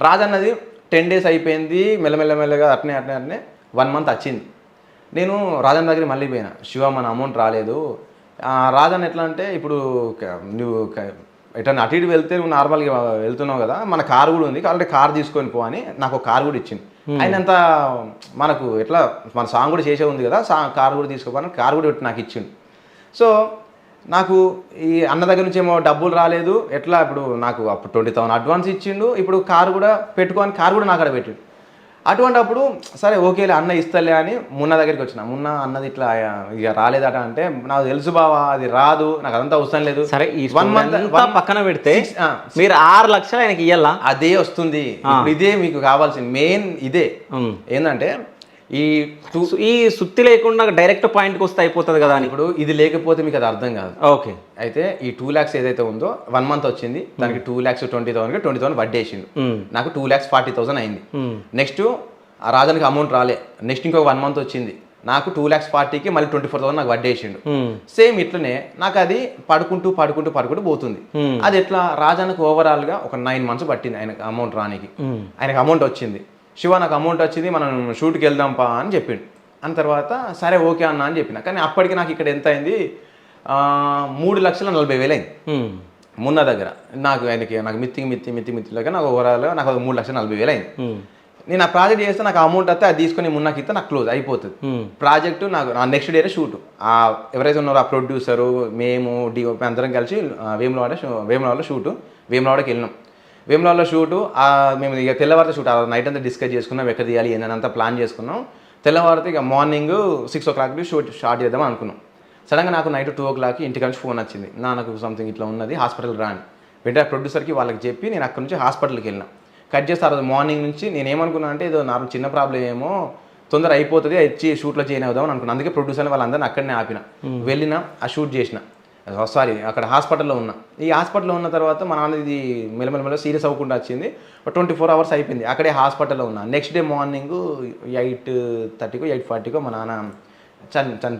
రాజన్నది 10 days అయిపోయింది, మెల్లమెల్లగా అట్నే 1 month వచ్చింది. నేను రాజన్న దగ్గరికి మళ్ళీ పోయినా, శివ మన అమౌంట్ రాలేదు. రాజన్న ఎట్లా అంటే, ఇప్పుడు నువ్వు ఎటన్నా అటు ఇటు వెళ్తే నువ్వు నార్మల్గా వెళ్తున్నావు కదా, మన కారు కూడా ఉంది కాబట్టి కారు తీసుకొని పో అని నాకు ఒక కారు కూడా ఇచ్చింది. ఆయనంత మనకు ఎట్లా మన సాంగ్ కూడా చేసే ఉంది కదా, కారు కూడా తీసుకోపోని కారు కూడా నాకు ఇచ్చిండు. సో నాకు ఈ అన్న దగ్గర నుంచి ఏమో డబ్బులు రాలేదు, ఎట్లా ఇప్పుడు నాకు అప్పుడు 20,000 అడ్వాన్స్ ఇచ్చిండు, ఇప్పుడు కారు కూడా పెట్టుకొని కారు కూడా నాకు అక్కడ పెట్టిండు. అటువంటి అప్పుడు సరే ఓకేలే అన్న ఇస్తలే అని మున్న దగ్గరికి వచ్చిన. మున్న అన్నది ఇట్లా ఇక రాలేదట అంటే, నాకు తెలుసు బావా అది రాదు, నాకు అదంతా అవసరం లేదు. సరే ఈ 1 month పక్కన పెడితే మీరు 6 లక్షలు ఆయనకి ఇయ్యాలా? అదే వస్తుంది ఇప్పుడు, ఇదే మీకు కావాల్సింది మెయిన్ ఇదే. ఏంటంటే ఈ సుత్తి లేకుండా డైరెక్ట్ పాయింట్కి వస్తే అయిపోతుంది కదా అని. ఇప్పుడు ఇది లేకపోతే మీకు అది అర్థం కాదు. ఓకే, అయితే ఈ 2 lakhs ఏదైతే ఉందో 1 month వచ్చింది, దానికి 2,20,000 వడ్డేసిండు. నాకు 2,40,000 అయింది. నెక్స్ట్ ఆ రాజానికి అమౌంట్ రాలే, నెక్స్ట్ ఇంకొక 1 month వచ్చింది, నాకు 2,40,000కి మళ్ళీ 24,000 నాకు వడ్డేసిండు. సేమ్ ఇట్లనే నాకు అది పడుకుంటూ పోతుంది. అది ఎట్లా రాజానికి ఓవరాల్గా ఒక 9 months పట్టింది ఆయనకు అమౌంట్ రానికి. ఆయనకు అమౌంట్ వచ్చింది, శివ నాకు అమౌంట్ వచ్చింది మనం షూట్కి వెళ్దాంపా అని చెప్పిండు. అని తర్వాత సరే ఓకే అన్న అని చెప్పిన. కానీ అప్పటికి నాకు ఇక్కడ ఎంత అయింది, 3,40,000 అయింది మున్న దగ్గర. నాకు మిత్తిలాగా నాకు ఓవరాల్గా నాకు 3,40,000 అయింది. నేను ఆ ప్రాజెక్ట్ చేస్తే నాకు అమౌంట్ వస్తే అది తీసుకొని మున్నకి ఇస్తే నాకు క్లోజ్ అయిపోతుంది ప్రాజెక్టు. నాకు నెక్స్ట్ డేనే షూట్, ఎవరైతే ఉన్నారో ఆ ప్రొడ్యూసరు మేము డిఓపి అందరం కలిసి వేములవాడలో షూటు, వేములవాడకి వెళ్ళినాం. వేములవాడలో షూటు మేము ఇక తెల్లవారితే షూట్ నైట్ అంతా డిస్కస్ చేసుకున్నాం, ఎక్కడ తీయాలి ఏంటంతా ప్లాన్ చేసుకున్నాం. తెల్లవారితే ఇక మార్నింగ్ 6 o'clock షూట్ స్టార్ట్ చేద్దాం అనుకున్నాం. సడన్గా నాకు నైట్ 2 o'clock ఇంటికి నుంచి ఫోన్ వచ్చింది, నాకు సంథింగ్ ఇట్లా ఉన్నది హాస్పిటల్ రా అని. వెంటనే ప్రొడ్యూసర్కి వాళ్ళకి చెప్పి నేను అక్కడ నుంచి హాస్పిటల్కి వెళ్ళినా. కట్ చేస్తే ఆ రోజు మార్నింగ్ నుంచి నేను ఏమనుకున్నాను అంటే, ఏదో నార్మల్ చిన్న ప్రాబ్లం ఏమో తొందర అయిపోతుంది వచ్చి షూట్లో చేయని అవుదాం అని అనుకున్నాను. అందుకే ప్రొడ్యూసర్ని వాళ్ళందరినీ అక్కడనే ఆపిన, వెళ్ళిన ఆ షూట్ చేసిన. అక్కడ హాస్పిటల్లో ఉన్నా. ఈ హాస్పిటల్లో ఉన్న తర్వాత మా నాన్న ఇది మెల్లమెల్ల సీరియస్ అవ్వకుండా వచ్చింది. 24 hours అయిపోయింది అక్కడే హాస్పిటల్లో ఉన్నా. నెక్స్ట్ డే మార్నింగ్ 8:30కో 8:40కో మా నాన్న చనిపోయింది.